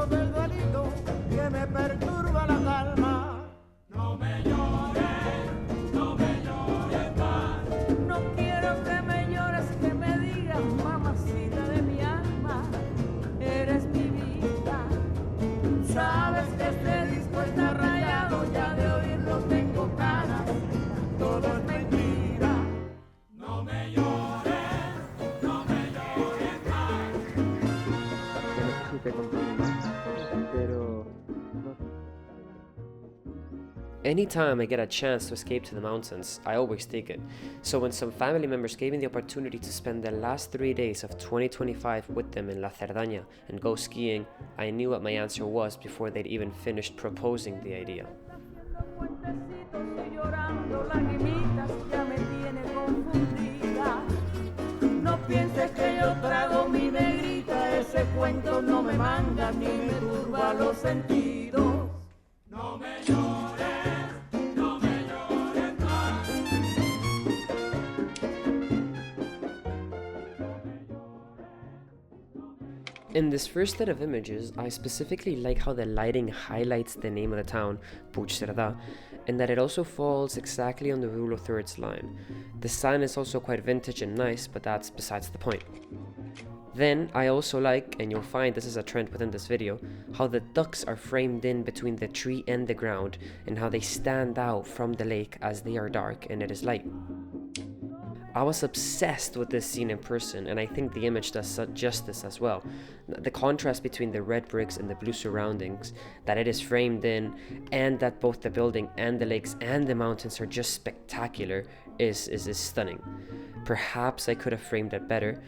efecto del duelito que me perturba la calma. No me llores, no me llores más. No quiero que me llores, que me digas, mamacita de mi alma, eres mi vida. Sabes que este disco está rayado, ya de oírlo tengo ganas. Todo es mentira. No me llores, no me llores más. Ya no sé si te conté más, pero anytime I get a chance to escape to the mountains, I always take it. So when some family members gave me the opportunity to spend the last 3 days of 2025 with them in La Cerdanya and go skiing, I knew what my answer was before they'd even finished proposing the idea. No pienses que yo trago mi negrita, ese cuento no me manda ni me turba los sentidos. No me llores, no me llores más. In this first set of images, I specifically like how the lighting highlights the name of the town, Cerda, and that it also falls exactly on the rule of thirds line. The sign is also quite vintage and nice, but that's besides the point. Then I also like, and you'll find this is a trend within this video, how the ducks are framed in between the tree and the ground, and how they stand out from the lake as they are dark and it is light. I was obsessed with this scene in person, and I think the image does justice as well. The contrast between the red bricks and the blue surroundings, that it is framed in, and that both the building and the lakes and the mountains are just spectacular is stunning. Perhaps I could have framed it better.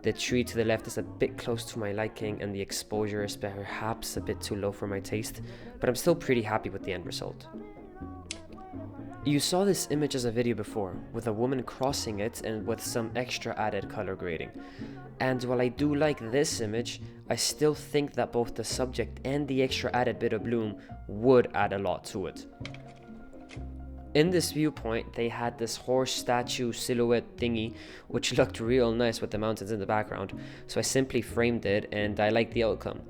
The tree to the left is a bit close to my liking, and the exposure is perhaps a bit too low for my taste, but I'm still pretty happy with the end result. You saw this image as a video before, with a woman crossing it and with some extra added color grading. And while I do like this image, I still think that both the subject and the extra added bit of bloom would add a lot to it. In this viewpoint, they had this horse statue silhouette thingy, which looked real nice with the mountains in the background, so I simply framed it and I liked the outcome.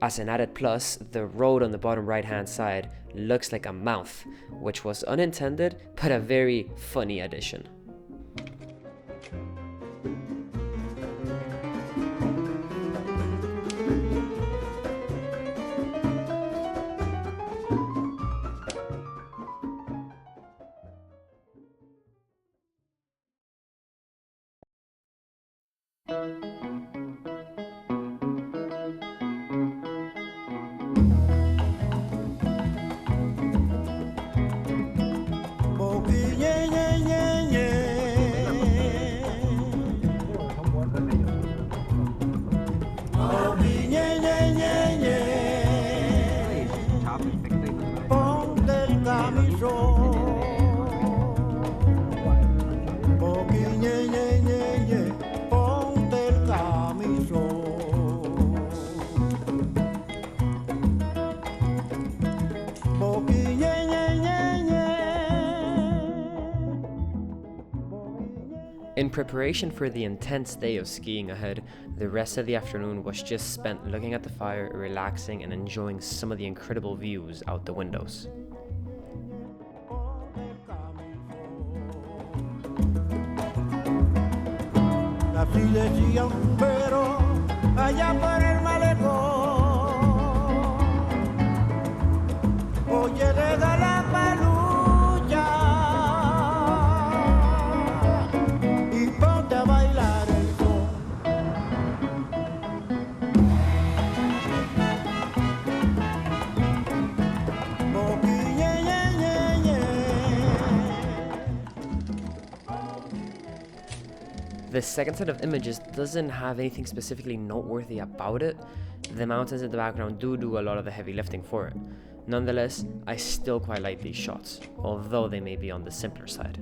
As an added plus, the road on the bottom right hand side looks like a mouth, which was unintended, but a very funny addition. In preparation for the intense day of skiing ahead, the rest of the afternoon was just spent looking at the fire, relaxing and enjoying some of the incredible views out the windows. Así decían, pero allá por el malecón, oye, le da la palucha y ponte a bailar el son. The second set of images doesn't have anything specifically noteworthy about it. The mountains in the background do a lot of the heavy lifting for it. Nonetheless, I still quite like these shots, although they may be on the simpler side.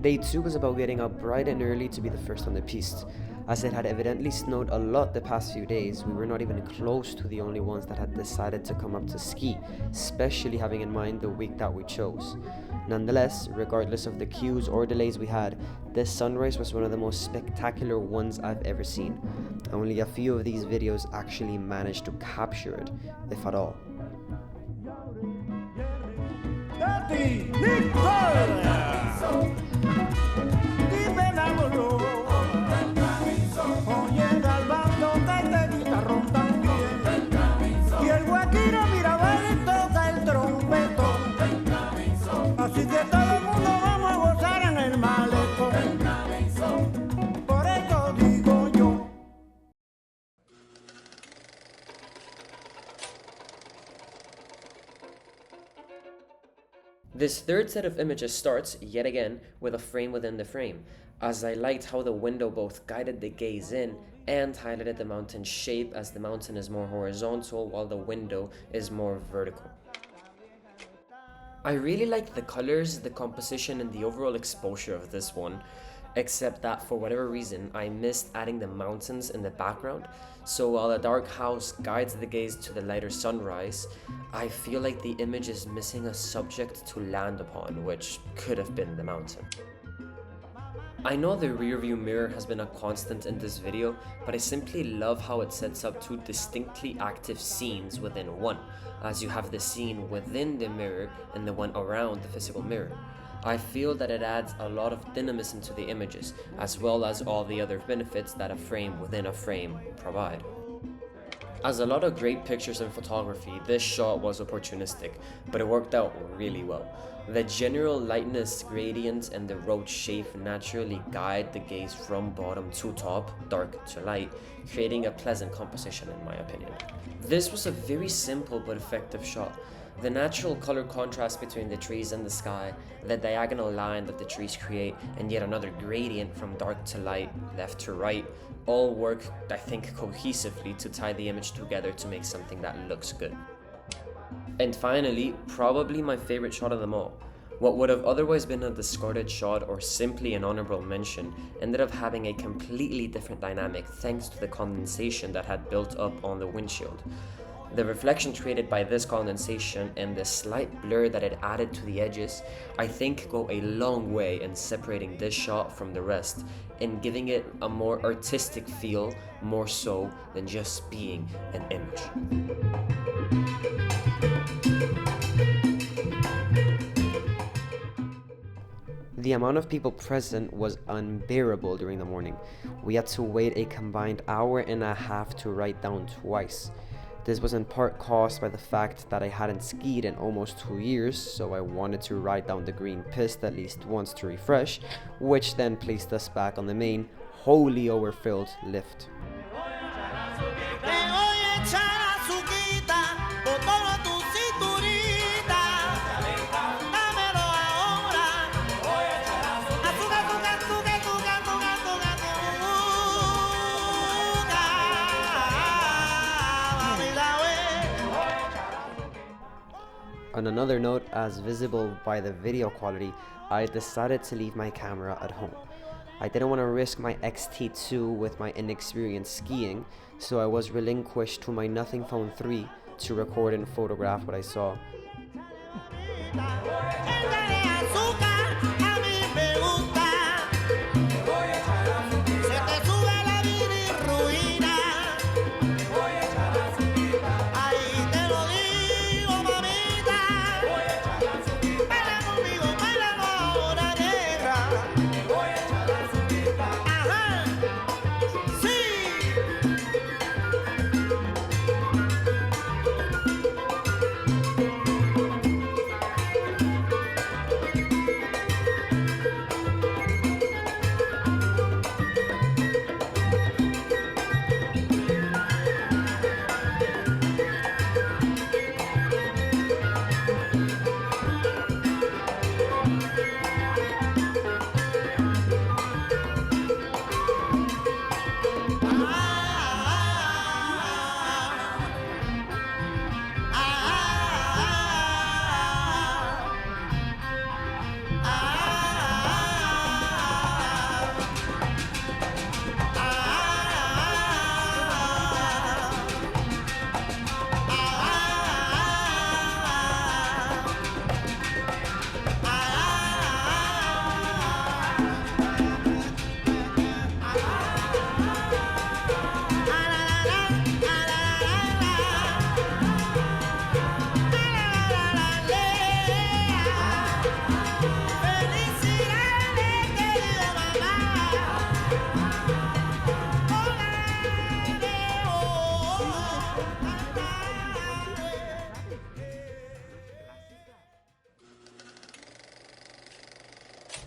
Day 2 was about getting up bright and early to be the first on the piste. As it had evidently snowed a lot the past few days, we were not even close to the only ones that had decided to come up to ski, especially having in mind the week that we chose. Nonetheless, regardless of the queues or delays we had, this sunrise was one of the most spectacular ones I've ever seen. Only a few of these videos actually managed to capture it, if at all. This third set of images starts, yet again, with a frame within the frame, as I liked how the window both guided the gaze in and highlighted the mountain's shape, as the mountain is more horizontal while the window is more vertical. I really liked the colors, the composition, and the overall exposure of this one, except that for whatever reason I missed adding the mountains in the background. So while the dark house guides the gaze to the lighter sunrise, I feel like the image is missing a subject to land upon, which could have been the mountain. I know the rear view mirror has been a constant in this video, but I simply love how it sets up two distinctly active scenes within one, as you have the scene within the mirror and the one around the physical mirror. I feel that it adds a lot of dynamism to the images, as well as all the other benefits that a frame within a frame provide. As a lot of great pictures and photography, this shot was opportunistic, but it worked out really well. The general lightness gradient and the road shape naturally guide the gaze from bottom to top, dark to light, creating a pleasant composition in my opinion. This was a very simple but effective shot. The natural color contrast between the trees and the sky, the diagonal line that the trees create, and yet another gradient from dark to light, left to right, all work, I think, cohesively to tie the image together to make something that looks good. And finally, probably my favorite shot of them all. What would have otherwise been a discarded shot or simply an honorable mention ended up having a completely different dynamic thanks to the condensation that had built up on the windshield. The reflection created by this condensation and the slight blur that it added to the edges, I think go a long way in separating this shot from the rest and giving it a more artistic feel, more so than just being an image. The amount of people present was unbearable during the morning. We had to wait a combined hour and a half to write down twice. This was in part caused by the fact that I hadn't skied in almost 2 years, so I wanted to ride down the green piste at least once to refresh, which then placed us back on the main, wholly overfilled lift. On another note, as visible by the video quality, I decided to leave my camera at home. I didn't want to risk my X-T2 with my inexperienced skiing, so I was relinquished to my Nothing Phone 3 to record and photograph what I saw.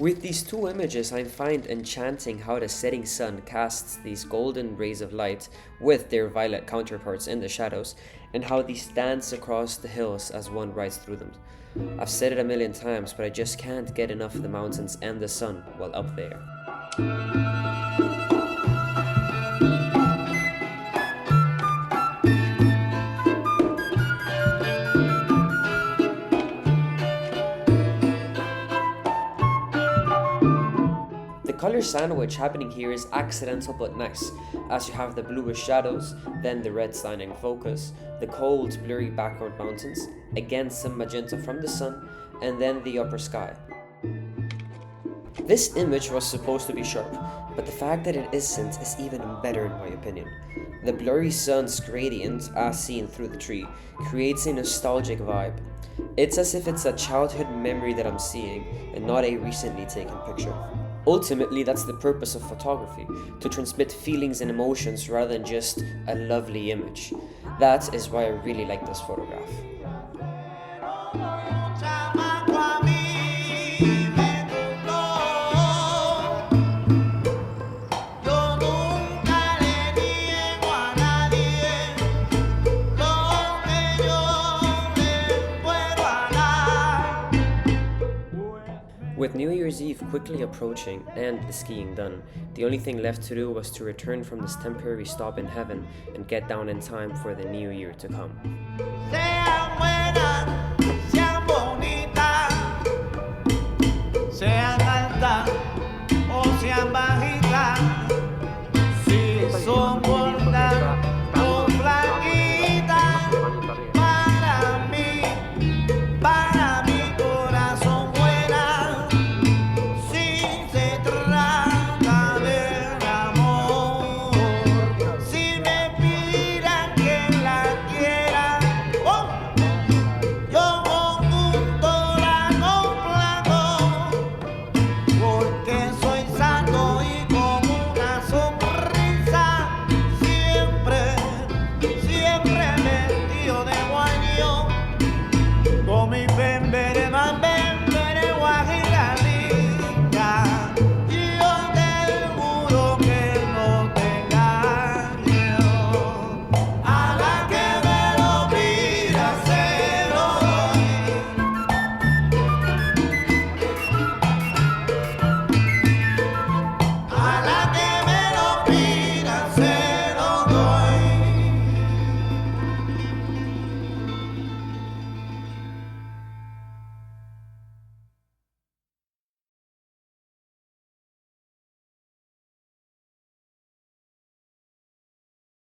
With these two images, I find enchanting how the setting sun casts these golden rays of light with their violet counterparts in the shadows, and how these dance across the hills as one rides through them. I've said it a million times, but I just can't get enough of the mountains and the sun while up there. The color sandwich happening here is accidental but nice, as you have the bluish shadows, then the red sign in focus, the cold blurry background mountains, again some magenta from the sun, and then the upper sky. This image was supposed to be sharp, but the fact that it isn't is even better in my opinion. The blurry sun's gradient, as seen through the tree, creates a nostalgic vibe. It's as if it's a childhood memory that I'm seeing, and not a recently taken picture. Ultimately, that's the purpose of photography, to transmit feelings and emotions rather than just a lovely image. That is why I really like this photograph. With New Year's Eve quickly approaching and the skiing done, the only thing left to do was to return from this temporary stop in heaven and get down in time for the new year to come.